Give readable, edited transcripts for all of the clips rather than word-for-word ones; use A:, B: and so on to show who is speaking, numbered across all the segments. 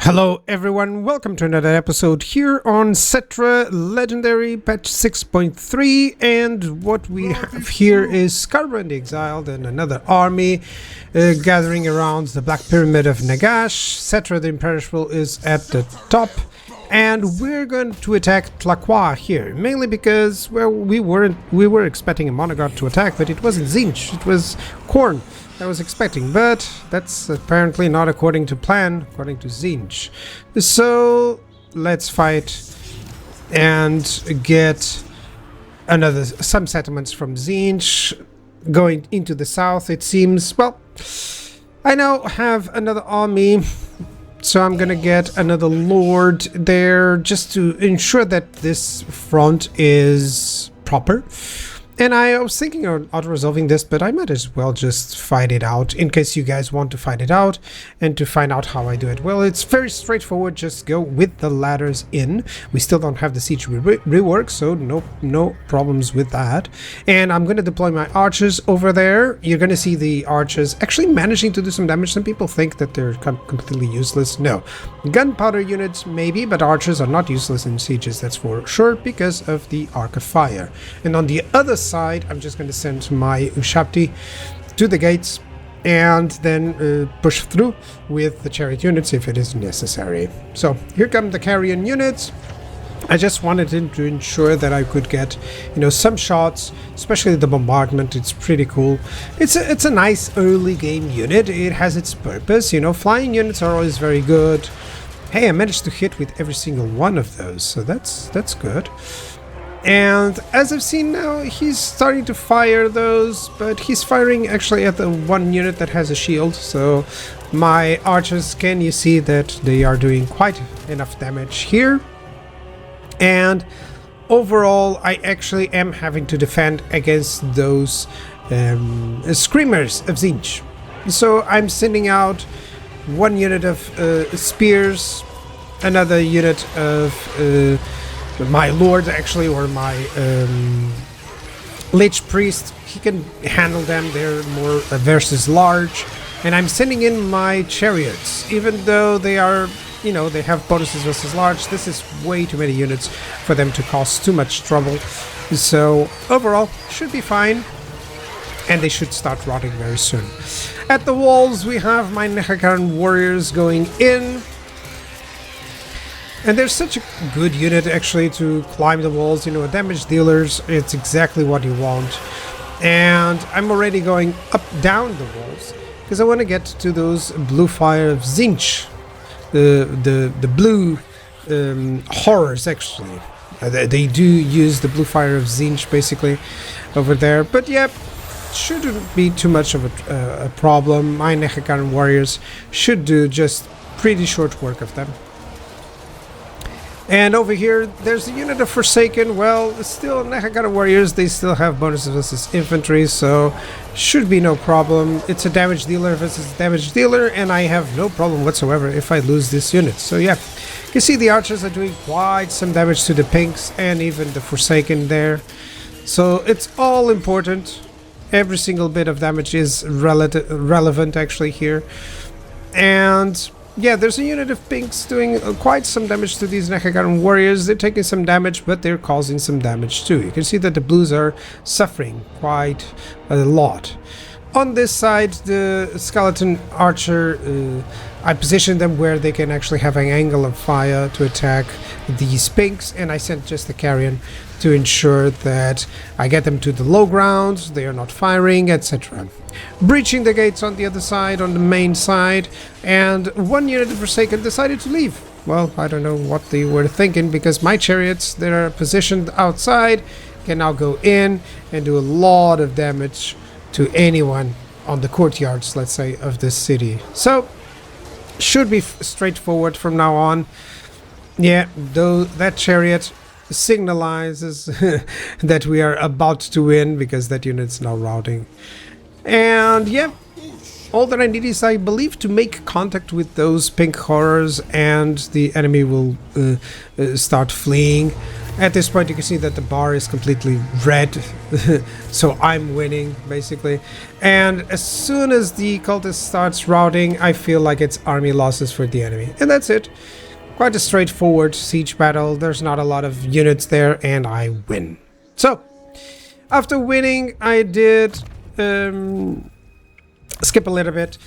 A: Hello everyone, welcome to another episode here on Settra Legendary patch 6.3, and what we have here is Scarborough the Exiled and another army gathering around the Black Pyramid of Nagash. Settra the Imperishable is at the top, and we're going to attack Tlaqua here, mainly because, well, we were expecting a monogod to attack, but it wasn't Tzeentch, it was Khorne I was expecting, but that's apparently not according to plan, according to Tzeentch. So let's fight and get some settlements from Tzeentch going into the south. It seems, well, I now have another army, so I'm gonna get another lord there just to ensure that this front is proper. And I was thinking of auto-resolving this, but I might as well just fight it out in case you guys want to fight it out and to find out how I do it. Well, it's very straightforward. Just go with the ladders in. We still don't have the siege rework, so no problems with that. And I'm going to deploy my archers over there. You're going to see the archers actually managing to do some damage. Some people think that they're completely useless. No. Gunpowder units maybe, but archers are not useless in sieges, that's for sure, because of the Arc of Fire. And on the other side, I'm just going to send my Ushabti to the gates and then push through with the chariot units if it is necessary. So here come the carrion units. I just wanted to ensure that I could get, some shots, especially the bombardment. It's pretty cool. It's a nice early game unit. It has its purpose. Flying units are always very good. Hey, I managed to hit with every single one of those, so that's good. And as I've seen now, he's starting to fire those, but he's firing actually at the one unit that has a shield, so my archers, you see that they are doing quite enough damage here. And overall, I actually am having to defend against those screamers of Tzeentch. So I'm sending out one unit of spears, another unit of my lord, actually, or my lich priest. He can handle them. They're more versus large. And I'm sending in my chariots, even though they are, they have bonuses versus large. This is way too many units for them to cause too much trouble. So overall, should be fine. And they should start rotting very soon. At the walls, we have my Nehekaran warriors going in. And there's such a good unit actually to climb the walls, damage dealers. It's exactly what you want. And I'm already going down the walls because I want to get to those blue fire of Tzeentch, the blue horrors actually. They do use the blue fire of Tzeentch basically over there, but yeah, shouldn't be too much of a problem. My Nehekaran warriors should do just pretty short work of them. And over here, there's a unit of Forsaken. Well, still, Nehekaran warriors, they still have bonuses versus infantry, so should be no problem. It's a damage dealer versus damage dealer, and I have no problem whatsoever if I lose this unit. So yeah, you can see the archers are doing quite some damage to the pinks and even the Forsaken there. So it's all important. Every single bit of damage is relevant actually here. And yeah, there's a unit of pinks doing quite some damage to these Nehekaran warriors. They're taking some damage, but they're causing some damage too. You can see that the blues are suffering quite a lot. On this side, the skeleton archer, I positioned them where they can actually have an angle of fire to attack these pinks, and I sent just the carrion to ensure that I get them to the low ground, they are not firing, etc. Breaching the gates on the other side, on the main side, and one unit of Forsaken decided to leave. Well, I don't know what they were thinking, because my chariots that are positioned outside can now go in and do a lot of damage to anyone on the courtyards, let's say, of this city. So, should be straightforward from now on. Yeah, though that chariot signalizes that we are about to win because that unit's now routing. And yeah, all that I need is, I believe, to make contact with those pink horrors and the enemy will start fleeing. At this point you can see that the bar is completely red, so I'm winning basically. And as soon as the cultist starts routing, I feel like it's army losses for the enemy. And that's it. Quite a straightforward siege battle. There's not a lot of units there, and I win. So, after winning, I did skip a little bit.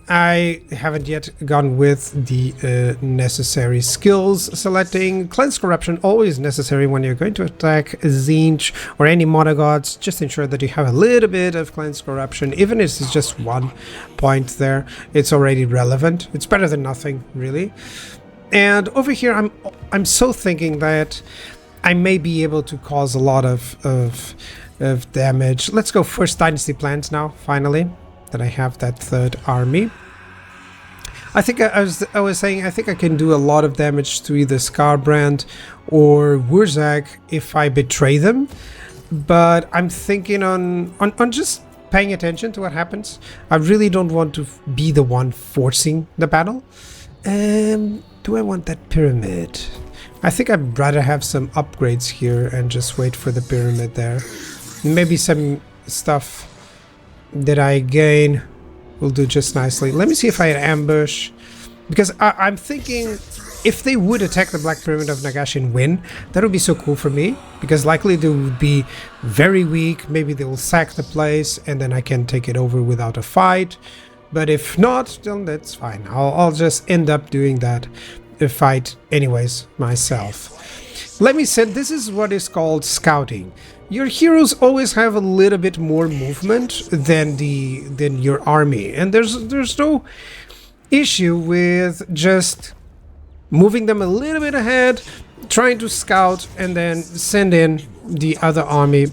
A: I haven't yet gone with the necessary skills selecting. Cleanse Corruption, always necessary when you're going to attack Tzeentch or any monogods. Just ensure that you have a little bit of Cleanse Corruption. Even if it's just 1 point there, it's already relevant. It's better than nothing, really. And over here, I'm so thinking that I may be able to cause a lot of damage. Let's go first Dynasty Plans now, finally. That I have that third army. I think I was saying I think I can do a lot of damage to either Skarbrand or Wurzag if I betray them, but I'm thinking on just paying attention to what happens. I really don't want to be the one forcing the battle. Do I want that pyramid? I think I'd rather have some upgrades here and just wait for the pyramid there. Maybe some stuff that I gain will do just nicely. Let me see if I had ambush, because I'm thinking if they would attack the Black Pyramid of Nagash and win, that would be so cool for me, because likely they would be very weak. Maybe they will sack the place and then I can take it over without a fight. But if not, then that's fine. I'll just end up doing that fight anyways myself. Let me say, this is what is called scouting. Your heroes always have a little bit more movement than your army, and there's no issue with just moving them a little bit ahead, trying to scout, and then send in the other army.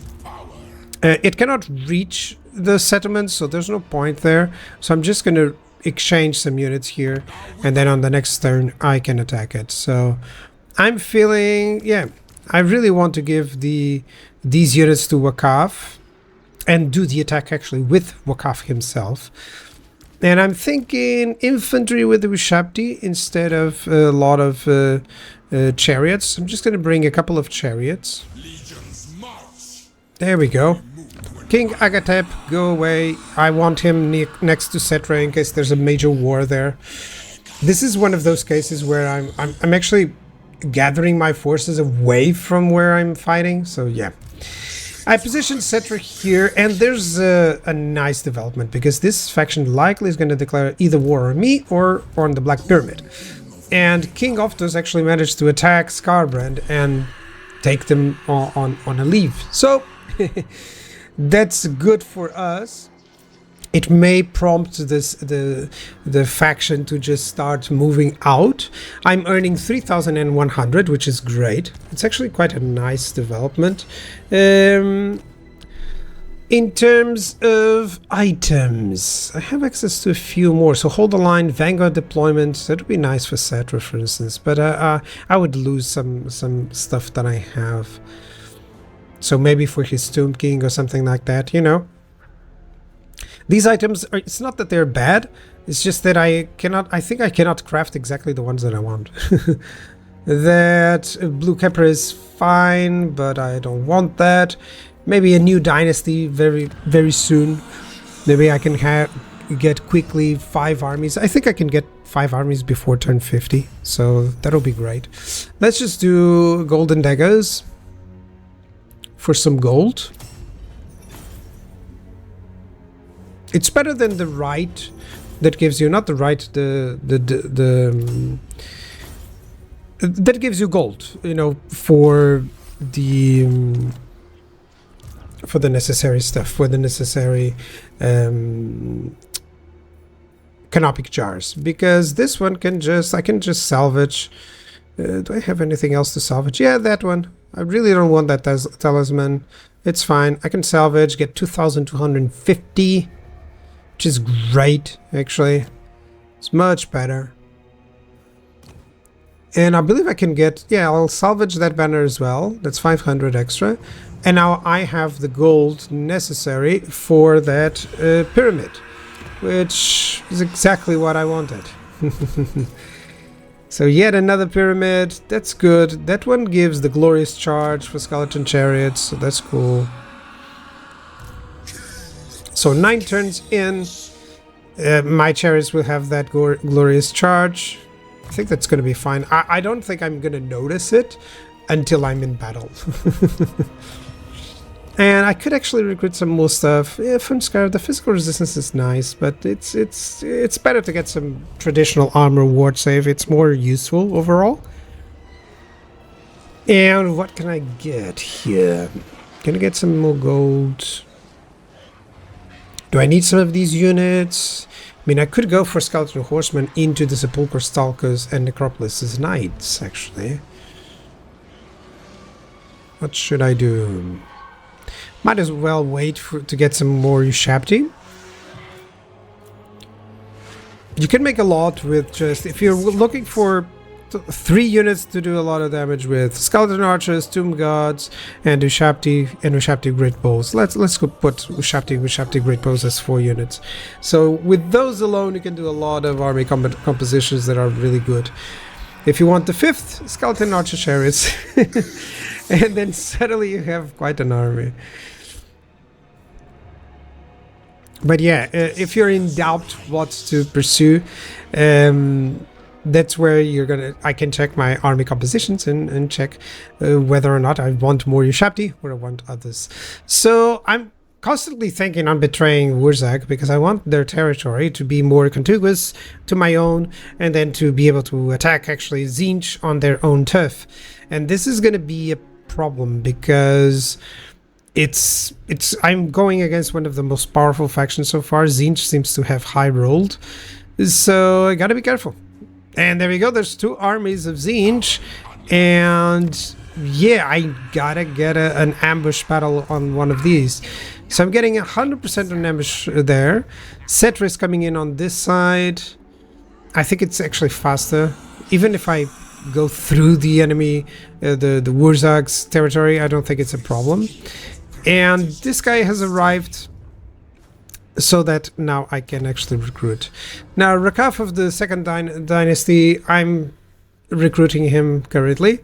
A: It cannot reach the settlements, so there's no point there. So I'm just going to exchange some units here, and then on the next turn I can attack it. So I'm feeling, yeah, I really want to give these units to Wakaf and do the attack actually with Wakaf himself. And I'm thinking infantry with the Ushabti instead of a lot of chariots. I'm just going to bring a couple of chariots. There we go. King Agatep, go away. I want him next to Settra in case there's a major war there. This is one of those cases where I'm actually gathering my forces away from where I'm fighting. So yeah, I positioned Settra here, and there's a nice development because this faction likely is going to declare either war on me or on the Black Pyramid. And King Oftos actually managed to attack Skarbrand and take them on a leave. So that's good for us. It may prompt the faction to just start moving out. I'm earning 3,100, which is great. It's actually quite a nice development. In terms of items, I have access to a few more. So hold the line, Vanguard deployment. That would be nice for Settra, for instance. But I would lose some stuff that I have. So maybe for his Tomb King or something like that, you know. These items are, it's not that they're bad, it's just that I think I cannot craft exactly the ones that I want. That blue Kepler is fine, but I don't want that. Maybe a new dynasty very, very soon. Maybe I can get quickly 5 armies. I think I can get 5 armies before turn 50, so that'll be great. Let's just do golden daggers for some gold. It's better than the right that gives you, not the right, that gives you gold, you know, for the necessary stuff, for the necessary canopic jars, because this one can just, I can just salvage. Do I have anything else to salvage? Yeah, that one. I really don't want that talisman. It's fine. I can salvage, get 2,250. Which is great, actually. It's much better. And I believe I can get, yeah, I'll salvage that banner as well. That's 500 extra. And now I have the gold necessary for that pyramid, which is exactly what I wanted. So yet another pyramid. That's good. That one gives the glorious charge for skeleton chariots, so that's cool. So 9 turns in. My chariots will have that glorious charge. I think that's going to be fine. I don't think I'm going to notice it until I'm in battle. And I could actually recruit some more stuff. Yeah, Funskar, the physical resistance is nice, but it's better to get some traditional armor ward save. It's more useful overall. And what can I get here? Can I get some more gold? Do I need some of these units? I mean, I could go for Skeleton Horsemen into the Sepulchre Stalkers and Necropolis Knights, actually. What should I do? Might as well wait to get some more Ushabti. You can make a lot with just... If you're looking for 3 units to do a lot of damage with, Skeleton Archers, Tomb Gods, and Ushabti Great Bows. Let's go put Ushabti Great Bows as 4 units. So with those alone, you can do a lot of army compositions that are really good. If you want the 5th, Skeleton Archer Chariots. And then suddenly you have quite an army. But yeah, if you're in doubt what to pursue, that's where I can check my army compositions and check whether or not I want more Ushabti or I want others. So I'm constantly thinking on betraying Wurzag because I want their territory to be more contiguous to my own, and then to be able to attack actually Tzeentch on their own turf. And this is going to be a problem because I'm going against one of the most powerful factions so far. Tzeentch seems to have high rolled, so I gotta be careful. And there we go, there's 2 armies of Tzeentch, and yeah, I gotta get an ambush battle on one of these. So I'm getting 100% on ambush there. Settra is coming in on this side. I think it's actually faster. Even if I go through the enemy, the Wurzag's territory, I don't think it's a problem. And this guy has arrived, so that now I can actually recruit. Now, Rakaf of the Second Dynasty, I'm recruiting him currently.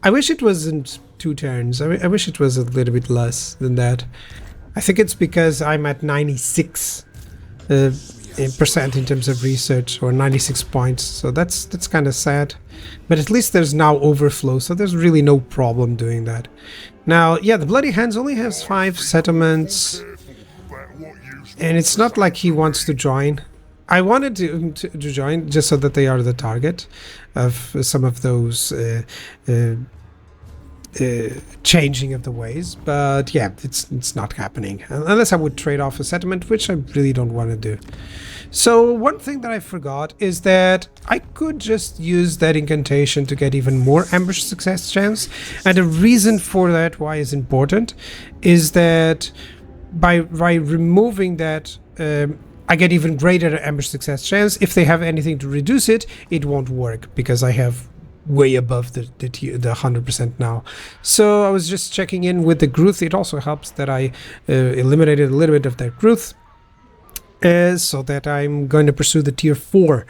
A: I wish it wasn't 2 turns. I wish it was a little bit less than that. I think it's because I'm at 96% in terms of research, or 96 points. So that's kind of sad. But at least there's now overflow, so there's really no problem doing that. Now, yeah, the Bloody Hands only has 5 settlements. And it's not like he wants to join. I wanted to join just so that they are the target of some of those changing of the ways, but yeah, it's not happening unless I would trade off a settlement, which I really don't want to do. So one thing that I forgot is that I could just use that incantation to get even more ambush success chance, and the reason for that, why is important, is that by removing that, I get even greater ambush success chance. If they have anything to reduce it, it won't work because I have way above the 100% now. So I was just checking in with the growth. It also helps that I eliminated a little bit of that growth, so that I'm going to pursue the tier 4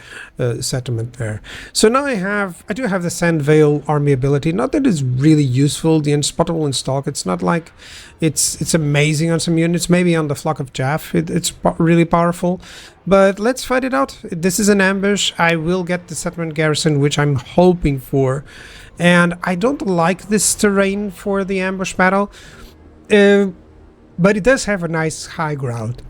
A: settlement there. So now I do have the SusaVile army ability. Not that it's really useful, the Unspottable and Stalk. It's not like it's amazing on some units. Maybe on the Flock of Jaff it's really powerful. But let's fight it out. This is an ambush. I will get the settlement garrison, which I'm hoping for. And I don't like this terrain for the ambush battle, but it does have a nice high ground,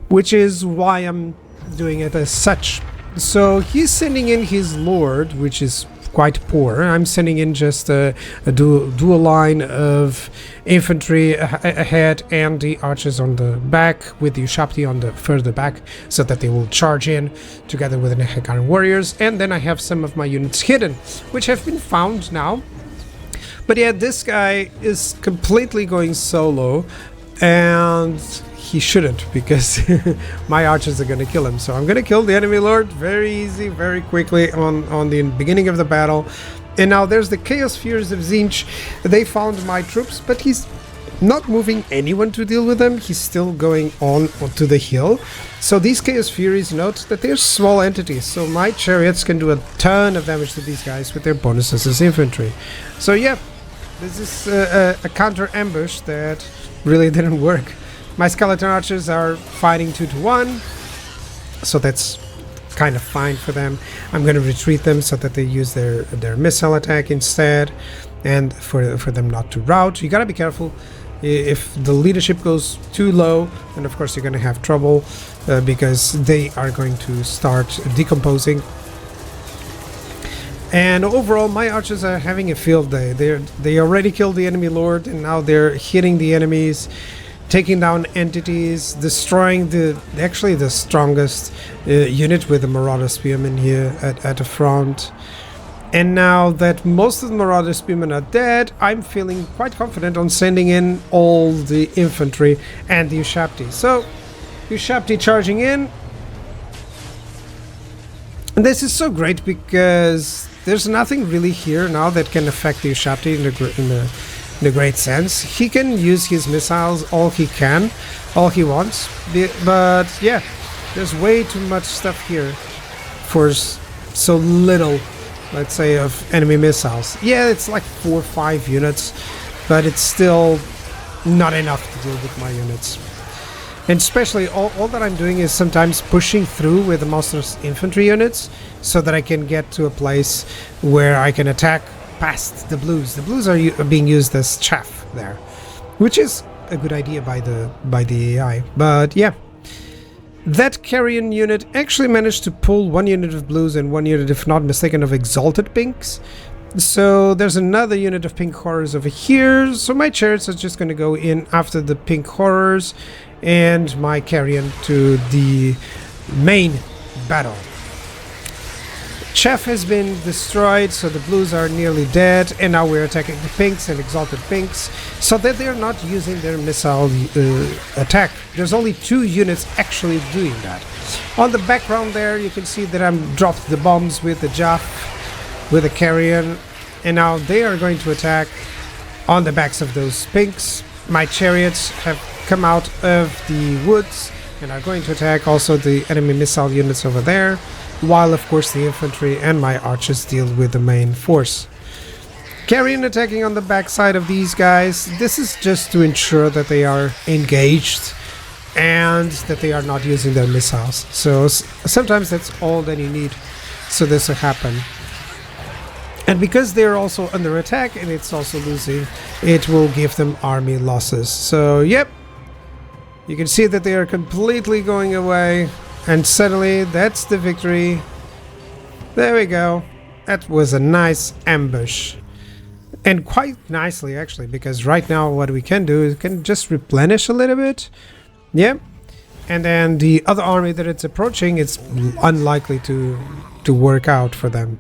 A: which is why I'm doing it as such. So he's sending in his lord, which is quite poor. I'm sending in just a dual line of infantry ahead and the archers on the back, with the Ushabti on the further back, so that they will charge in together with the Hekaran warriors. And then I have some of my units hidden, which have been found now. But yeah, this guy is completely going solo, and he shouldn't, because my archers are going to kill him. So I'm going to kill the enemy lord very easy, very quickly on the beginning of the battle. And now there's the Chaos Fears of Tzeentch. They found my troops, but he's not moving anyone to deal with them. He's still going on to the hill. So these Chaos Furies, note that they're small entities, so my chariots can do a ton of damage to these guys with their bonuses as infantry. So yeah, this is a counter ambush that really didn't work. My skeleton archers are fighting 2-to-1, so that's kind of fine for them. I'm going to retreat them so that they use their missile attack instead, and for them not to rout. You gotta be careful. If the leadership goes too low, then of course you're going to have trouble because they are going to start decomposing. And overall, my archers are having a field day. They already killed the enemy lord, and now they're hitting the enemies, taking down entities, destroying actually the strongest unit with the Marauder Spearmen here at the front. And now that most of the Marauder Spearmen are dead, I'm feeling quite confident on sending in all the infantry and the Ushabti. So, Ushabti charging in. And this is so great because there's nothing really here now that can affect the Ushabti in a great sense. He can use his missiles all he wants. But yeah, there's way too much stuff here for so little, let's say, of enemy missiles. Yeah, it's like 4 or 5 units, but it's still not enough to deal with my units. And especially all that I'm doing is sometimes pushing through with the monstrous infantry units so that I can get to a place where I can attack past the blues. The blues are being used as chaff there, which is a good idea by the AI. But yeah, that carrion unit actually managed to pull 1 unit of blues and 1 unit, if not mistaken, of exalted pinks. So there's another unit of pink horrors over here. So my chariots are just going to go in after the pink horrors and my carrion to the main battle. Chaff has been destroyed, so the blues are nearly dead, and now we're attacking the pinks and exalted pinks so that they're not using their missile attack. There's only 2 units actually doing that. On the background there you can see that I'm dropped the bombs with the Jaff, with the carrion, and now they are going to attack on the backs of those pinks. My chariots have come out of the woods and are going to attack also the enemy missile units over there, while of course the infantry and my archers deal with the main force. Carrion attacking on the backside of these guys. This is just to ensure that they are engaged and that they are not using their missiles. So sometimes that's all that you need so this will happen. And because they're also under attack and it's also losing, it will give them army losses. So yep, you can see that they are completely going away, and suddenly that's the victory. There we go. That was a nice ambush. And quite nicely actually, because right now what we can do is we can just replenish a little bit. Yep. And then the other army that it's approaching, it's unlikely to work out for them.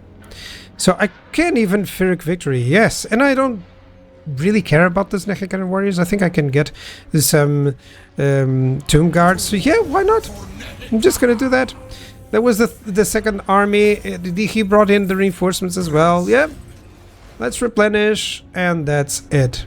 A: So I can even Pyrrhic victory, yes, and I don't really care about those Nehekaren warriors. I think I can get some tomb guards. So yeah, why not? I'm just gonna do that. That was the second army. He brought in the reinforcements as well. Yeah, let's replenish, and that's it.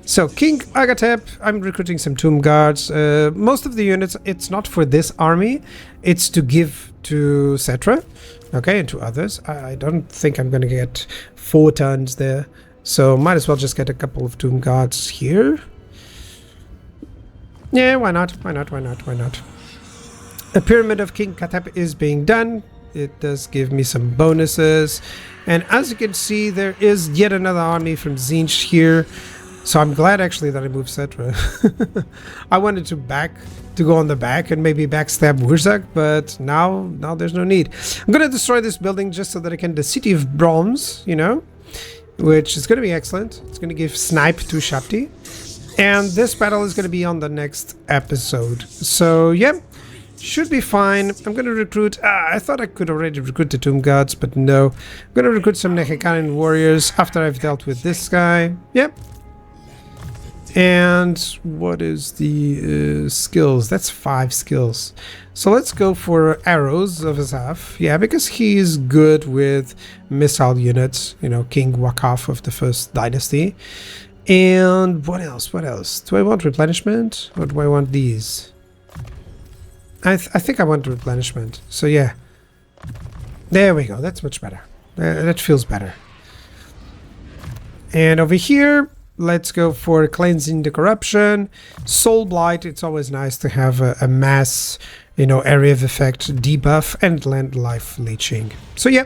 A: So King Agatep, I'm recruiting some tomb guards. Most of the units, it's not for this army, it's to give to Settra, okay, and to others. I don't think I'm gonna get 4 tons there, so might as well just get a couple of tomb guards here. Yeah, why not? Why not? Why not? Why not? A pyramid of King Katep is being done. It does give me some bonuses, and as you can see, there is yet another army from Tzeentch here. So I'm glad actually that I moved Settra. I wanted to go on the back and maybe backstab Wurzak, but now there's no need. I'm gonna destroy this building just so that I can the City of Bronze, you know, which is gonna be excellent. It's gonna give snipe to Shapti, and this battle is gonna be on the next episode. So yeah, should be fine. I'm gonna recruit. I thought I could already recruit the Tomb Gods, but no. I'm gonna recruit some Nehekaren warriors after I've dealt with this guy. Yep. And what is the skills? That's 5 skills. So let's go for arrows of Azaf. Yeah, because he is good with missile units. You know, King Wakaf of the First Dynasty. And what else? What else? Do I want replenishment? Or do I want these? I think I want replenishment. So yeah. There we go. That's much better. That feels better. And over here, let's go for cleansing the corruption. Soul Blight. It's always nice to have a mass, you know, area of effect debuff and land life leeching. So yeah.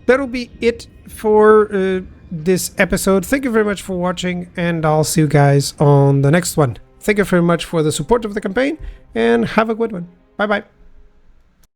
A: That'll be it for this episode. Thank you very much for watching, and I'll see you guys on the next one. Thank you very much for the support of the campaign, and have a good one. Bye bye.